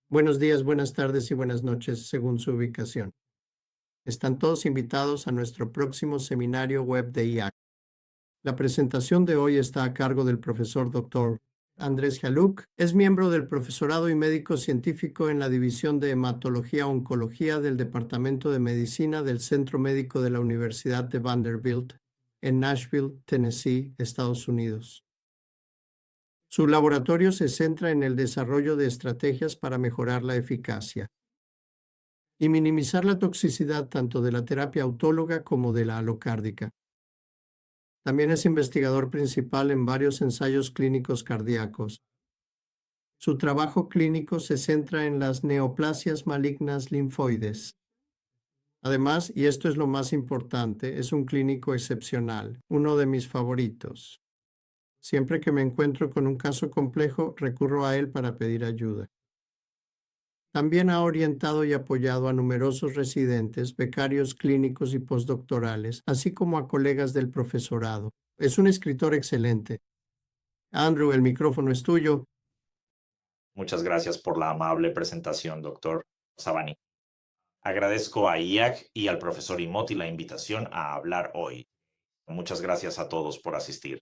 Buenos días, buenas tardes y buenas noches, según su ubicación. Están todos invitados a nuestro próximo seminario web de IAC. La presentación de hoy está a cargo del profesor Dr. Andrés Jaluk. Es miembro del profesorado y médico científico en la División de Hematología-Oncología del Departamento de Medicina del Centro Médico de la Universidad de Vanderbilt, en Nashville, Tennessee, Estados Unidos. Su laboratorio se centra en el desarrollo de estrategias para mejorar la eficacia y minimizar la toxicidad tanto de la terapia autóloga como de la alocárdica. También es investigador principal en varios ensayos clínicos cardíacos. Su trabajo clínico se centra en las neoplasias malignas linfoides. Además, y esto es lo más importante, es un clínico excepcional, uno de mis favoritos. Siempre que me encuentro con un caso complejo, recurro a él para pedir ayuda. También ha orientado y apoyado a numerosos residentes, becarios clínicos y postdoctorales, así como a colegas del profesorado. Es un escritor excelente. Andrew, el micrófono es tuyo. Muchas gracias por la amable presentación, doctor Sabani. Agradezco a IAC y al profesor Imoti la invitación a hablar hoy. Muchas gracias a todos por asistir.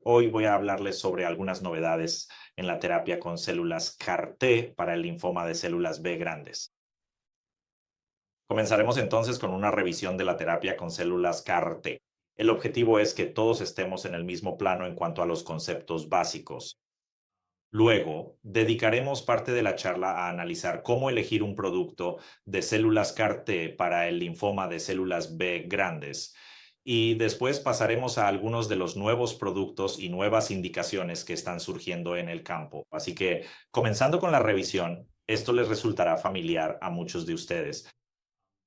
Hoy voy a hablarles sobre algunas novedades en la terapia con células CAR-T para el linfoma de células B grandes. Comenzaremos entonces con una revisión de la terapia con células CAR-T. El objetivo es que todos estemos en el mismo plano en cuanto a los conceptos básicos. Luego, dedicaremos parte de la charla a analizar cómo elegir un producto de células CAR-T para el linfoma de células B grandes. Y después pasaremos a algunos de los nuevos productos y nuevas indicaciones que están surgiendo en el campo. Así que, comenzando con la revisión, esto les resultará familiar a muchos de ustedes,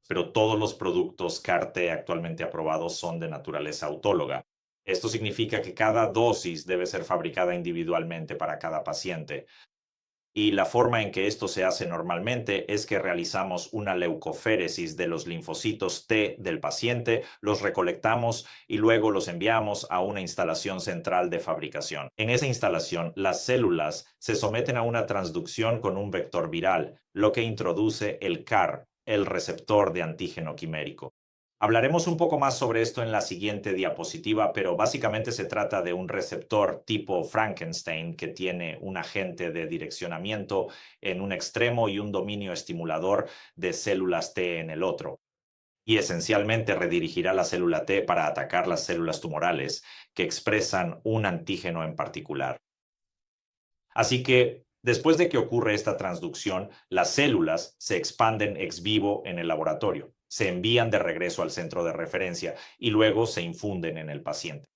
pero todos los productos CAR-T actualmente aprobados son de naturaleza autóloga. Esto significa que cada dosis debe ser fabricada individualmente para cada paciente. Y la forma en que esto se hace normalmente es que realizamos una leucoféresis de los linfocitos T del paciente, los recolectamos y luego los enviamos a una instalación central de fabricación. En esa instalación, las células se someten a una transducción con un vector viral, lo que introduce el CAR, el receptor de antígeno quimérico. Hablaremos un poco más sobre esto en la siguiente diapositiva, pero básicamente se trata de un receptor tipo Frankenstein que tiene un agente de direccionamiento en un extremo y un dominio estimulador de células T en el otro. Y esencialmente redirigirá la célula T para atacar las células tumorales que expresan un antígeno en particular. Así que, después de que ocurre esta transducción, las células se expanden ex vivo en el laboratorio, se envían de regreso al centro de referencia y luego se infunden en el paciente.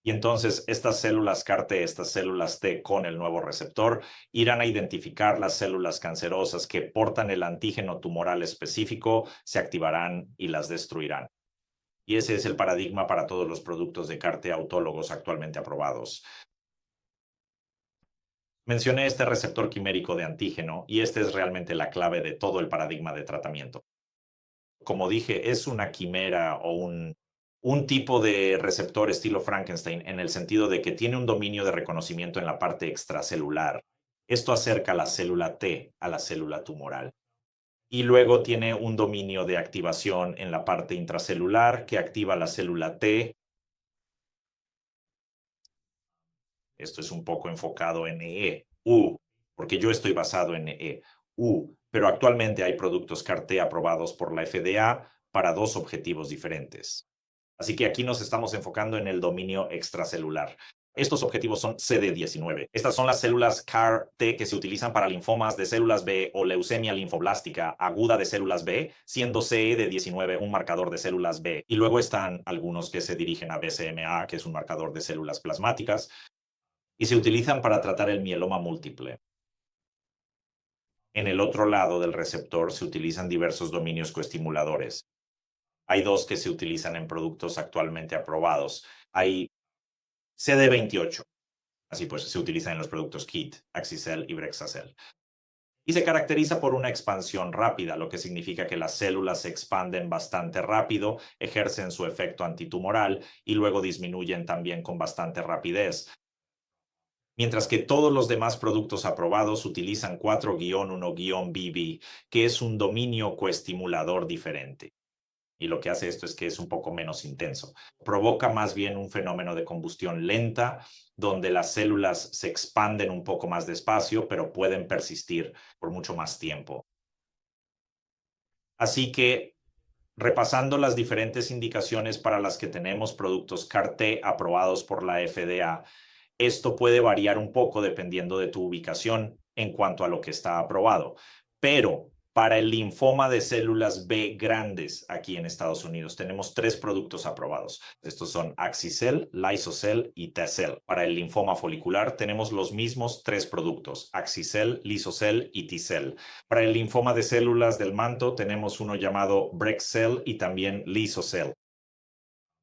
Y entonces estas células CAR-T, estas células T con el nuevo receptor, irán a identificar las células cancerosas que portan el antígeno tumoral específico, se activarán y las destruirán. Y ese es el paradigma para todos los productos de CAR-T autólogos actualmente aprobados. Mencioné este receptor quimérico de antígeno y esta es realmente la clave de todo el paradigma de tratamiento. Como dije, es una quimera o un tipo de receptor estilo Frankenstein en el sentido de que tiene un dominio de reconocimiento en la parte extracelular. Esto acerca la célula T a la célula tumoral. Y luego tiene un dominio de activación en la parte intracelular que activa la célula T. Esto es un poco enfocado en EU, porque yo estoy basado en EU, pero actualmente hay productos CAR-T aprobados por la FDA para dos objetivos diferentes. Así que aquí nos estamos enfocando en el dominio extracelular. Estos objetivos son CD19. Estas son las células CAR-T que se utilizan para linfomas de células B o leucemia linfoblástica aguda de células B, siendo CD19 un marcador de células B. Y luego están algunos que se dirigen a BCMA, que es un marcador de células plasmáticas, y se utilizan para tratar el mieloma múltiple. En el otro lado del receptor se utilizan diversos dominios coestimuladores. Hay dos que se utilizan en productos actualmente aprobados. Hay CD28, así pues se utiliza en los productos KIT, Axicel y Brexacel. Y se caracteriza por una expansión rápida, lo que significa que las células se expanden bastante rápido, ejercen su efecto antitumoral y luego disminuyen también con bastante rapidez. mientras que todos los demás productos aprobados utilizan 4-1-BB, que es un dominio coestimulador diferente. Y lo que hace esto es que es un poco menos intenso. Provoca más bien un fenómeno de combustión lenta, donde las células se expanden un poco más despacio, pero pueden persistir por mucho más tiempo. Así que, repasando las diferentes indicaciones para las que tenemos productos CAR-T aprobados por la FDA, esto puede variar un poco dependiendo de tu ubicación en cuanto a lo que está aprobado. Pero para el linfoma de células B grandes aquí en Estados Unidos tenemos 3 productos aprobados. Estos son Axi-Cel, Liso-Cel y T-Cell. Para el linfoma folicular tenemos los mismos 3 productos, Axi-Cel, Liso-Cel y T-Cell. Para el linfoma de células del manto tenemos uno llamado Brex-Cel y también Liso-Cel.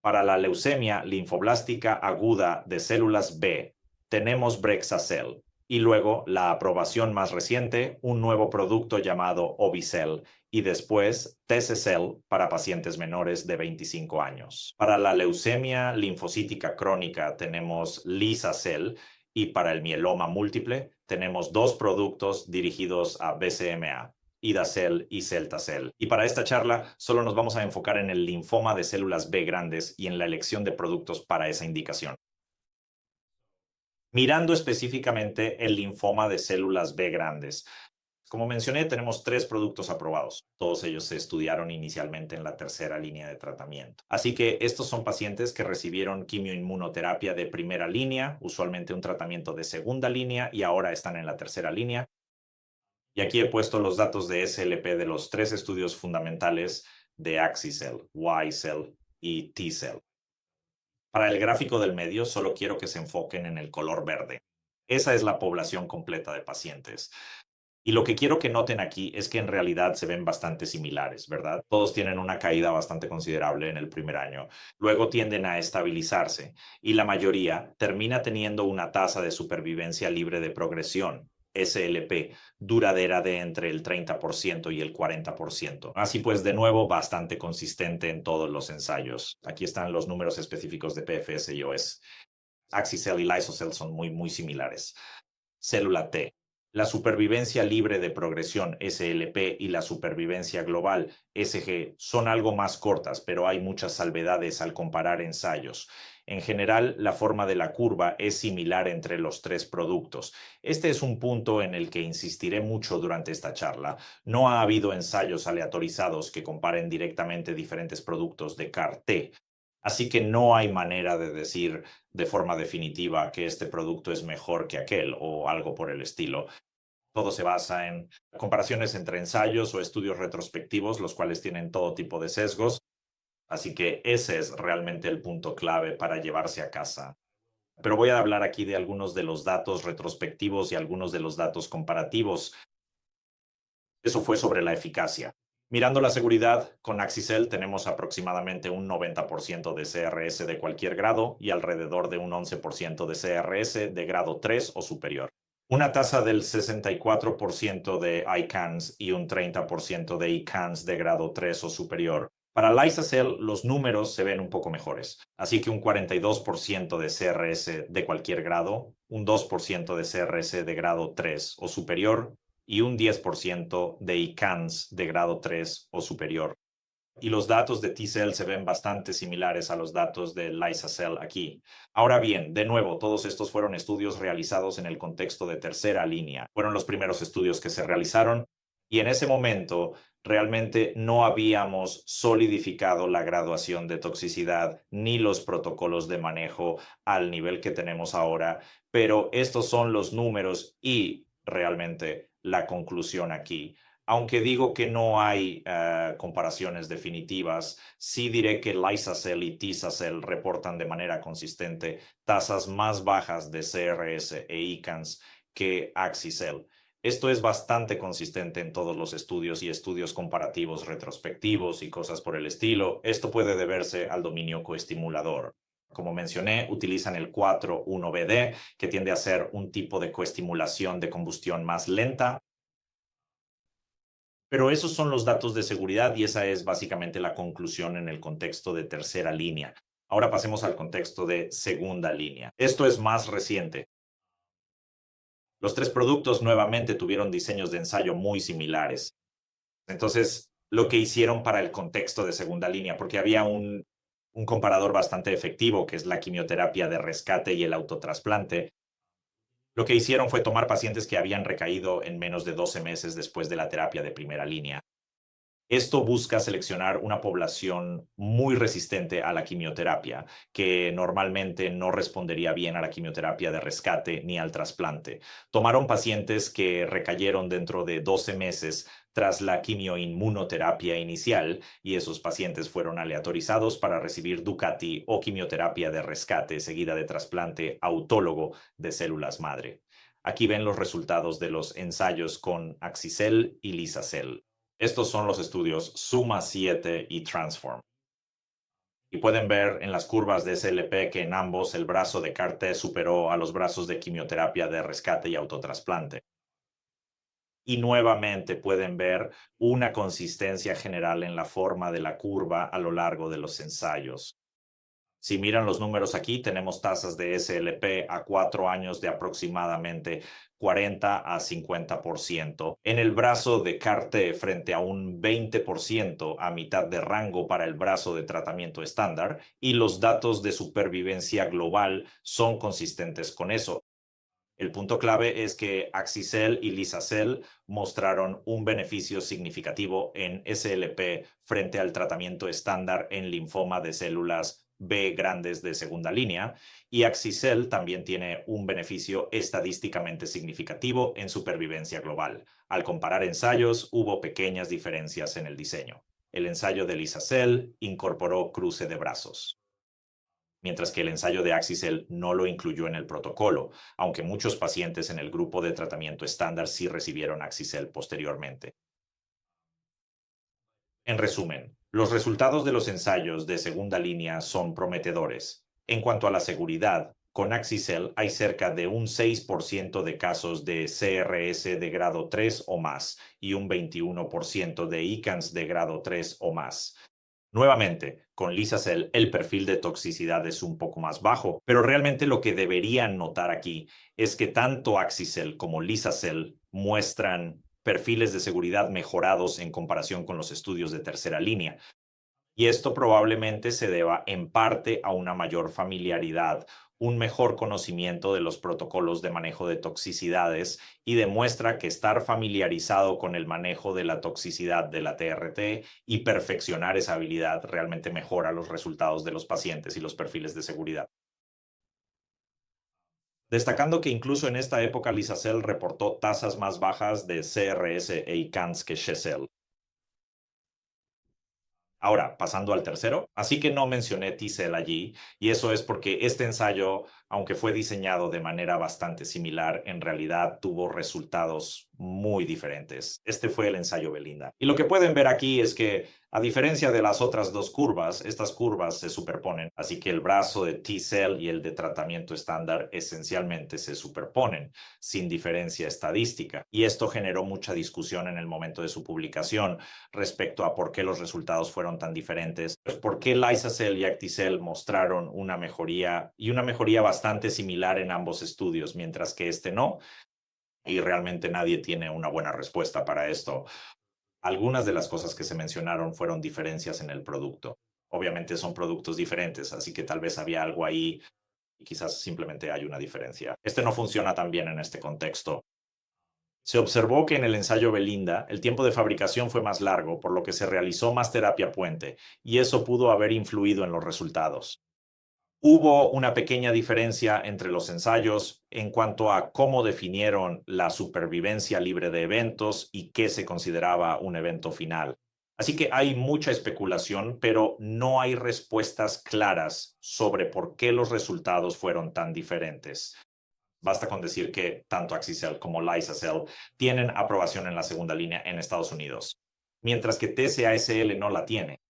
Para la leucemia linfoblástica aguda de células B, tenemos Brexacel. Y luego la aprobación más reciente, un nuevo producto llamado Obe-Cel y después Tese-Cel para pacientes menores de 25 años. Para la leucemia linfocítica crónica tenemos Lisa-Cel y para el mieloma múltiple tenemos 2 productos dirigidos a BCMA. Ida-Cel y Celta-Cel. Y para esta charla solo nos vamos a enfocar en el linfoma de células B grandes y en la elección de productos para esa indicación. Mirando específicamente el linfoma de células B grandes. Como mencioné, tenemos 3 productos aprobados. Todos ellos se estudiaron inicialmente en la tercera línea de tratamiento. Así que estos son pacientes que recibieron quimioinmunoterapia de primera línea, usualmente un tratamiento de segunda línea y ahora están en la tercera línea. Y aquí he puesto los datos de SLP de los 3 estudios fundamentales de Axi-Cel, Y-Cel y T-Cell. Para el gráfico del medio, solo quiero que se enfoquen en el color verde. Esa es la población completa de pacientes. Y lo que quiero que noten aquí es que en realidad se ven bastante similares, ¿verdad? Todos tienen una caída bastante considerable en el primer año. Luego tienden a estabilizarse y la mayoría termina teniendo una tasa de supervivencia libre de progresión, SLP, duradera de entre el 30% y el 40%. Así pues, de nuevo, bastante consistente en todos los ensayos. Aquí están los números específicos de PFS y OS. Axi-Cel y Liso-Cel son muy similares. Célula T. La supervivencia libre de progresión SLP y la supervivencia global SG son algo más cortas, pero hay muchas salvedades al comparar ensayos. En general, la forma de la curva es similar entre los 3 productos. Este es un punto en el que insistiré mucho durante esta charla. No ha habido ensayos aleatorizados que comparen directamente diferentes productos de CAR-T. Así que no hay manera de decir de forma definitiva que este producto es mejor que aquel o algo por el estilo. Todo se basa en comparaciones entre ensayos o estudios retrospectivos, los cuales tienen todo tipo de sesgos. Así que ese es realmente el punto clave para llevarse a casa. Pero voy a hablar aquí de algunos de los datos retrospectivos y algunos de los datos comparativos. Eso fue sobre la eficacia. Mirando la seguridad, con Axi-Cel tenemos aproximadamente un 90% de CRS de cualquier grado y alrededor de un 11% de CRS de grado 3 o superior. Una tasa del 64% de ICANS y un 30% de ICANS de grado 3 o superior. Para Liso-Cel, los números se ven un poco mejores, así que un 42% de CRS de cualquier grado, un 2% de CRS de grado 3 o superior y un 10% de ICANS de grado 3 o superior. Y los datos de T-Cell se ven bastante similares a los datos de Liso-Cel aquí. Ahora bien, de nuevo, todos estos fueron estudios realizados en el contexto de tercera línea. Fueron los primeros estudios que se realizaron y en ese momento realmente no habíamos solidificado la graduación de toxicidad ni los protocolos de manejo al nivel que tenemos ahora, pero estos son los números y realmente la conclusión aquí. Aunque digo que no hay comparaciones definitivas, sí diré que Liso-Cel y Tisa-Cel reportan de manera consistente tasas más bajas de CRS e ICANS que Axi-Cel. Esto es bastante consistente en todos los estudios y estudios comparativos retrospectivos y cosas por el estilo. Esto puede deberse al dominio coestimulador. Como mencioné, utilizan el 4-1-BD, que tiende a ser un tipo de coestimulación de combustión más lenta. Pero esos son los datos de seguridad y esa es básicamente la conclusión en el contexto de tercera línea. Ahora pasemos al contexto de segunda línea. Esto es más reciente. Los tres productos nuevamente tuvieron diseños de ensayo muy similares. Entonces, lo que hicieron para el contexto de segunda línea, porque había un comparador bastante efectivo, que es la quimioterapia de rescate y el autotrasplante, lo que hicieron fue tomar pacientes que habían recaído en menos de 12 meses después de la terapia de primera línea. Esto busca seleccionar una población muy resistente a la quimioterapia, que normalmente no respondería bien a la quimioterapia de rescate ni al trasplante. Tomaron pacientes que recayeron dentro de 12 meses tras la quimioinmunoterapia inicial y esos pacientes fueron aleatorizados para recibir Ducati o quimioterapia de rescate seguida de trasplante autólogo de células madre. Aquí ven los resultados de los ensayos con Axicel y Lisacel. Estos son los estudios Suma 7 y Transform. Y pueden ver en las curvas de SLP que en ambos el brazo de CAR-T superó a los brazos de quimioterapia de rescate y autotrasplante. Y nuevamente pueden ver una consistencia general en la forma de la curva a lo largo de los ensayos. Si miran los números aquí, tenemos tasas de SLP a 4 años de aproximadamente 40 a 50%. En el brazo de CAR-T frente a un 20% a mitad de rango para el brazo de tratamiento estándar, y los datos de supervivencia global son consistentes con eso. El punto clave es que Axicel y Lisacel mostraron un beneficio significativo en SLP frente al tratamiento estándar en linfoma de células B grandes de segunda línea, y Axicel también tiene un beneficio estadísticamente significativo en supervivencia global. Al comparar ensayos, hubo pequeñas diferencias en el diseño. El ensayo de Lisacel incorporó cruce de brazos, mientras que el ensayo de Axicel no lo incluyó en el protocolo, aunque muchos pacientes en el grupo de tratamiento estándar sí recibieron Axicel posteriormente. En resumen, los resultados de los ensayos de segunda línea son prometedores. En cuanto a la seguridad, con Axicel hay cerca de un 6% de casos de CRS de grado 3 o más y un 21% de ICANS de grado 3 o más. Nuevamente, con Lisacel el perfil de toxicidad es un poco más bajo, pero realmente lo que deberían notar aquí es que tanto Axicel como Lisacel muestran perfiles de seguridad mejorados en comparación con los estudios de tercera línea. Y esto probablemente se deba en parte a una mayor familiaridad, un mejor conocimiento de los protocolos de manejo de toxicidades, y demuestra que estar familiarizado con el manejo de la toxicidad de la TRT y perfeccionar esa habilidad realmente mejora los resultados de los pacientes y los perfiles de seguridad. Destacando que incluso en esta época Lisacel reportó tasas más bajas de CRS e ICANS que Shesel. Ahora, pasando al tercero, así que no mencioné T-Cell allí, y eso es porque este ensayo, aunque fue diseñado de manera bastante similar, en realidad tuvo resultados muy diferentes. Este fue el ensayo Belinda. Y lo que pueden ver aquí es que, a diferencia de las otras dos curvas, estas curvas se superponen, así que el brazo de T-Cell y el de tratamiento estándar esencialmente se superponen, sin diferencia estadística. Y esto generó mucha discusión en el momento de su publicación respecto a por qué los resultados fueron tan diferentes, pues por qué Lisacel y Acticel mostraron una mejoría y una mejoría bastante similar en ambos estudios, mientras que este no, y realmente nadie tiene una buena respuesta para esto. Algunas de las cosas que se mencionaron fueron diferencias en el producto. Obviamente son productos diferentes, así que tal vez había algo ahí y quizás simplemente hay una diferencia. Este no funciona tan bien en este contexto. Se observó que en el ensayo Belinda el tiempo de fabricación fue más largo, por lo que se realizó más terapia puente, y eso pudo haber influido en los resultados. Hubo una pequeña diferencia entre los ensayos en cuanto a cómo definieron la supervivencia libre de eventos y qué se consideraba un evento final. Así que hay mucha especulación, pero no hay respuestas claras sobre por qué los resultados fueron tan diferentes. Basta con decir que tanto Axicel como Lisacel tienen aprobación en la segunda línea en Estados Unidos, mientras que TCASL no la tiene.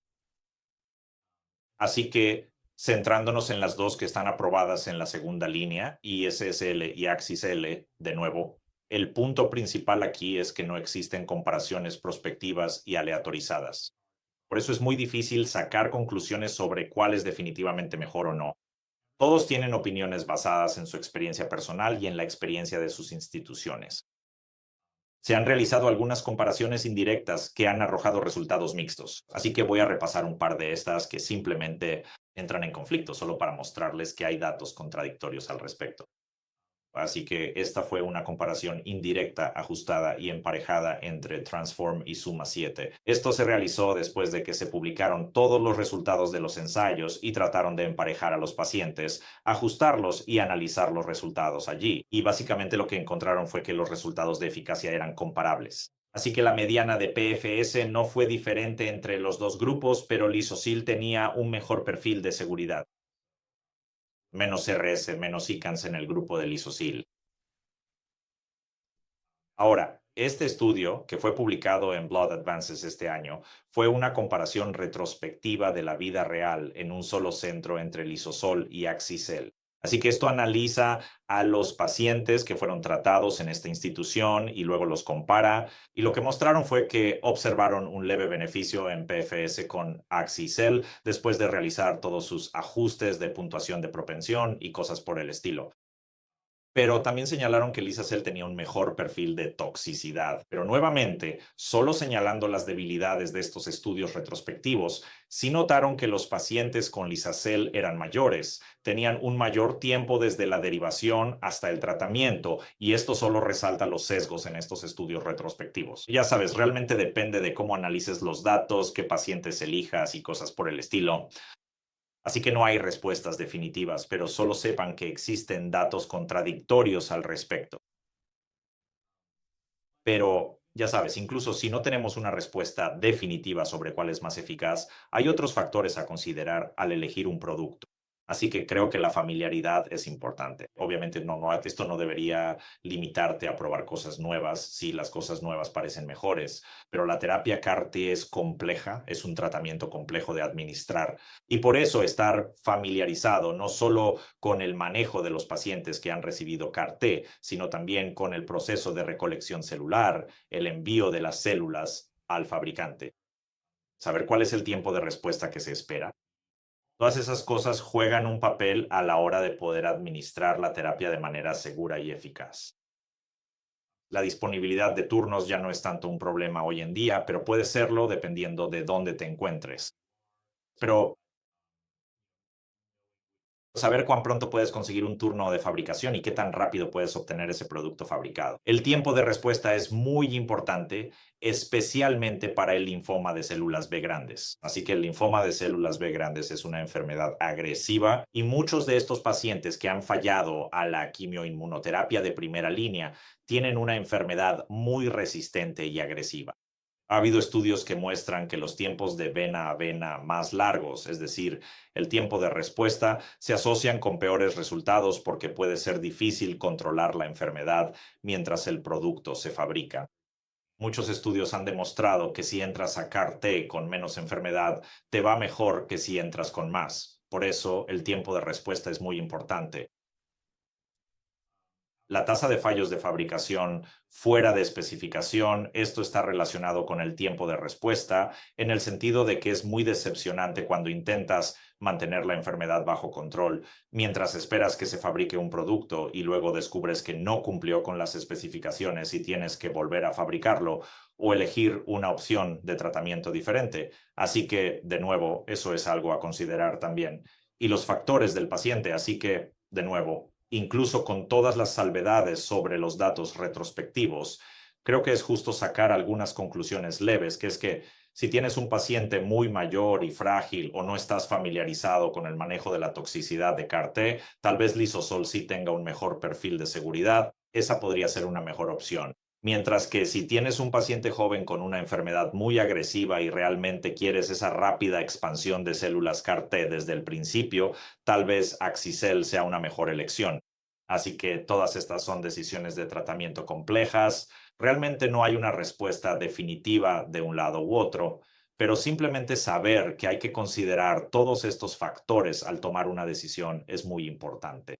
Así que, centrándonos en las dos que están aprobadas en la segunda línea, ISSL y Axicel, de nuevo, el punto principal aquí es que no existen comparaciones prospectivas y aleatorizadas. Por eso es muy difícil sacar conclusiones sobre cuál es definitivamente mejor o no. Todos tienen opiniones basadas en su experiencia personal y en la experiencia de sus instituciones. Se han realizado algunas comparaciones indirectas que han arrojado resultados mixtos, así que voy a repasar un par de estas que simplemente entran en conflicto, solo para mostrarles que hay datos contradictorios al respecto. Así que esta fue una comparación indirecta, ajustada y emparejada entre Transform y Suma 7. Esto se realizó después de que se publicaron todos los resultados de los ensayos y trataron de emparejar a los pacientes, ajustarlos y analizar los resultados allí. Y básicamente lo que encontraron fue que los resultados de eficacia eran comparables. Así que la mediana de PFS no fue diferente entre los dos grupos, pero Lisosil tenía un mejor perfil de seguridad. Menos RS, menos ICANS en el grupo del Lisosil. Ahora, este estudio, que fue publicado en Blood Advances este año, fue una comparación retrospectiva de la vida real en un solo centro entre Lisosol y Axicel. Así que esto analiza a los pacientes que fueron tratados en esta institución y luego los compara. Y lo que mostraron fue que observaron un leve beneficio en PFS con Axicel después de realizar todos sus ajustes de puntuación de propensión y cosas por el estilo. Pero también señalaron que Lisacel tenía un mejor perfil de toxicidad. Pero nuevamente, solo señalando las debilidades de estos estudios retrospectivos, sí notaron que los pacientes con Lisacel eran mayores, tenían un mayor tiempo desde la derivación hasta el tratamiento, y esto solo resalta los sesgos en estos estudios retrospectivos. Ya sabes, realmente depende de cómo analices los datos, qué pacientes elijas y cosas por el estilo. Así que no hay respuestas definitivas, pero solo sepan que existen datos contradictorios al respecto. Pero, ya sabes, incluso si no tenemos una respuesta definitiva sobre cuál es más eficaz, hay otros factores a considerar al elegir un producto. Así que creo que la familiaridad es importante. Obviamente esto no debería limitarte a probar cosas nuevas si las cosas nuevas parecen mejores, pero la terapia CAR-T es compleja, es un tratamiento complejo de administrar y por eso estar familiarizado no solo con el manejo de los pacientes que han recibido CAR-T, sino también con el proceso de recolección celular, el envío de las células al fabricante. Saber cuál es el tiempo de respuesta que se espera. Todas esas cosas juegan un papel a la hora de poder administrar la terapia de manera segura y eficaz. La disponibilidad de turnos ya no es tanto un problema hoy en día, pero puede serlo dependiendo de dónde te encuentres. Pero saber cuán pronto puedes conseguir un turno de fabricación y qué tan rápido puedes obtener ese producto fabricado. El tiempo de respuesta es muy importante, especialmente para el linfoma de células B grandes. Así que el linfoma de células B grandes es una enfermedad agresiva y muchos de estos pacientes que han fallado a la quimioinmunoterapia de primera línea tienen una enfermedad muy resistente y agresiva. Ha habido estudios que muestran que los tiempos de vena a vena más largos, es decir, el tiempo de respuesta, se asocian con peores resultados porque puede ser difícil controlar la enfermedad mientras el producto se fabrica. Muchos estudios han demostrado que si entras a CAR-T con menos enfermedad, te va mejor que si entras con más. Por eso, el tiempo de respuesta es muy importante. La tasa de fallos de fabricación fuera de especificación, esto está relacionado con el tiempo de respuesta, en el sentido de que es muy decepcionante cuando intentas mantener la enfermedad bajo control, mientras esperas que se fabrique un producto y luego descubres que no cumplió con las especificaciones y tienes que volver a fabricarlo o elegir una opción de tratamiento diferente. Así que, de nuevo, eso es algo a considerar también. Y los factores del paciente, así que, de nuevo, incluso con todas las salvedades sobre los datos retrospectivos, creo que es justo sacar algunas conclusiones leves, que es que si tienes un paciente muy mayor y frágil o no estás familiarizado con el manejo de la toxicidad de CAR-T, tal vez Lisosol sí tenga un mejor perfil de seguridad. Esa podría ser una mejor opción. Mientras que si tienes un paciente joven con una enfermedad muy agresiva y realmente quieres esa rápida expansión de células CAR-T desde el principio, tal vez Axicel sea una mejor elección. Así que todas estas son decisiones de tratamiento complejas. Realmente no hay una respuesta definitiva de un lado u otro, pero simplemente saber que hay que considerar todos estos factores al tomar una decisión es muy importante.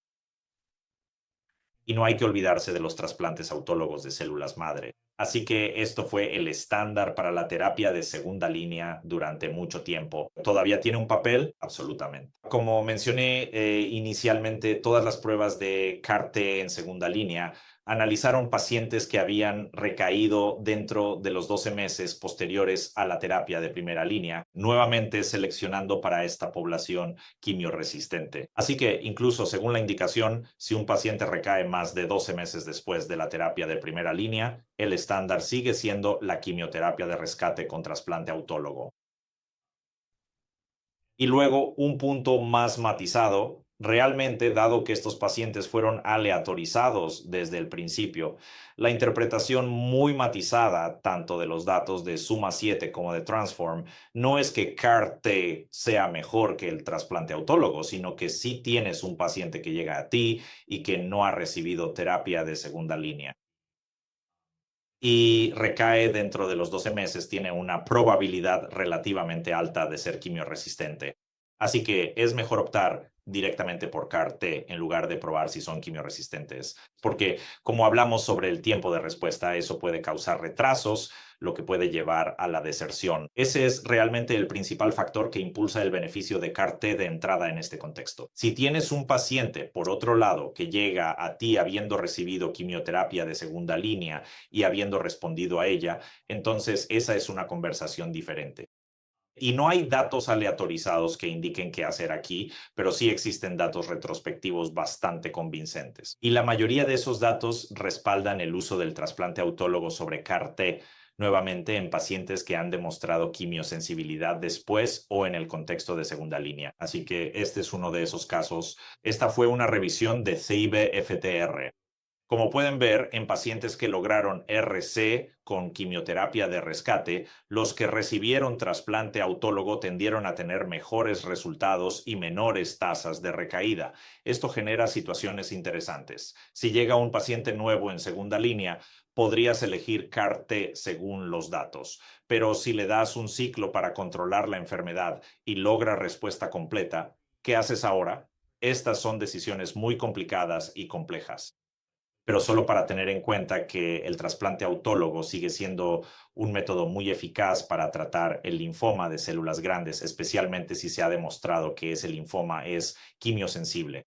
Y no hay que olvidarse de los trasplantes autólogos de células madre. Así que esto fue el estándar para la terapia de segunda línea durante mucho tiempo. ¿Todavía tiene un papel? Absolutamente. Como mencioné inicialmente, todas las pruebas de CAR-T en segunda línea analizaron pacientes que habían recaído dentro de los 12 meses posteriores a la terapia de primera línea, nuevamente seleccionando para esta población quimioresistente. Así que incluso según la indicación, si un paciente recae más de 12 meses después de la terapia de primera línea, el estándar sigue siendo la quimioterapia de rescate con trasplante autólogo. Y luego un punto más matizado, realmente, dado que estos pacientes fueron aleatorizados desde el principio, la interpretación muy matizada, tanto de los datos de Suma 7 como de Transform, no es que CAR-T sea mejor que el trasplante autólogo, sino que sí tienes un paciente que llega a ti y que no ha recibido terapia de segunda línea y recae dentro de los 12 meses, tiene una probabilidad relativamente alta de ser quimioresistente. Así que es mejor optar directamente por CAR-T en lugar de probar si son quimioresistentes, porque como hablamos sobre el tiempo de respuesta, eso puede causar retrasos, lo que puede llevar a la deserción. Ese es realmente el principal factor que impulsa el beneficio de CAR-T de entrada en este contexto. Si tienes un paciente, por otro lado, que llega a ti habiendo recibido quimioterapia de segunda línea y habiendo respondido a ella, entonces esa es una conversación diferente. Y no hay datos aleatorizados que indiquen qué hacer aquí, pero sí existen datos retrospectivos bastante convincentes. Y la mayoría de esos datos respaldan el uso del trasplante autólogo sobre CAR-T, nuevamente en pacientes que han demostrado quimiosensibilidad después o en el contexto de segunda línea. Así que este es uno de esos casos. Esta fue una revisión de CIBE-FTR. Como pueden ver, en pacientes que lograron RC con quimioterapia de rescate, los que recibieron trasplante autólogo tendieron a tener mejores resultados y menores tasas de recaída. Esto genera situaciones interesantes. Si llega un paciente nuevo en segunda línea, podrías elegir CAR-T según los datos, pero si le das un ciclo para controlar la enfermedad y logra respuesta completa, ¿qué haces ahora? Estas son decisiones muy complicadas y complejas, pero solo para tener en cuenta que el trasplante autólogo sigue siendo un método muy eficaz para tratar el linfoma de células grandes, especialmente si se ha demostrado que ese linfoma es quimiosensible.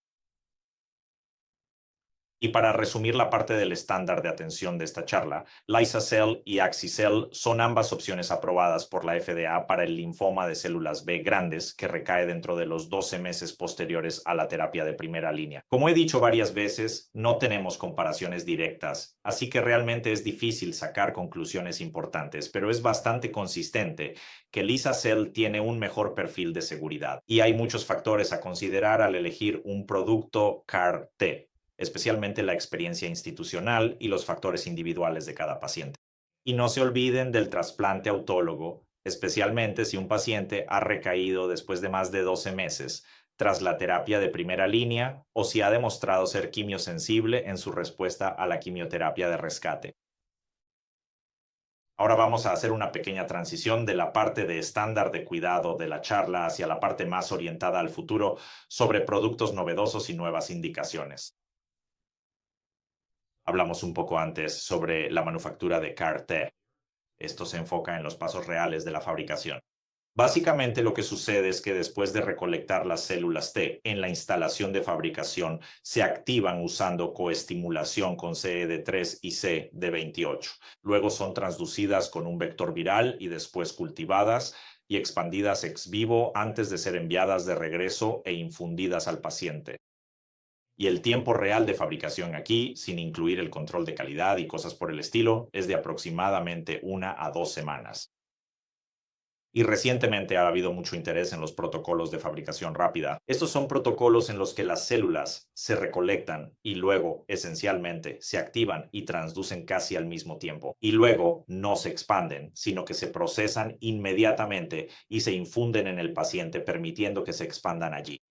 Y para resumir la parte del estándar de atención de esta charla, Lizacel y Axicel son ambas opciones aprobadas por la FDA para el linfoma de células B grandes que recae dentro de los 12 meses posteriores a la terapia de primera línea. Como he dicho varias veces, no tenemos comparaciones directas, así que realmente es difícil sacar conclusiones importantes, pero es bastante consistente que Lizacel tiene un mejor perfil de seguridad y hay muchos factores a considerar al elegir un producto CAR-T, especialmente la experiencia institucional y los factores individuales de cada paciente. Y no se olviden del trasplante autólogo, especialmente si un paciente ha recaído después de más de 12 meses tras la terapia de primera línea o si ha demostrado ser quimiosensible en su respuesta a la quimioterapia de rescate. Ahora vamos a hacer una pequeña transición de la parte de estándar de cuidado de la charla hacia la parte más orientada al futuro sobre productos novedosos y nuevas indicaciones. Hablamos un poco antes sobre la manufactura de CAR-T. Esto se enfoca en los pasos reales de la fabricación. Básicamente lo que sucede es que después de recolectar las células T en la instalación de fabricación, se activan usando coestimulación con CED3 y CD28. Luego son transducidas con un vector viral y después cultivadas y expandidas ex vivo antes de ser enviadas de regreso e infundidas al paciente. Y el tiempo real de fabricación aquí, sin incluir el control de calidad y cosas por el estilo, es de aproximadamente 1 a 2 semanas. Y recientemente ha habido mucho interés en los protocolos de fabricación rápida. Estos son protocolos en los que las células se recolectan y luego, esencialmente, se activan y transducen casi al mismo tiempo. Y luego no se expanden, sino que se procesan inmediatamente y se infunden en el paciente, permitiendo que se expandan allí.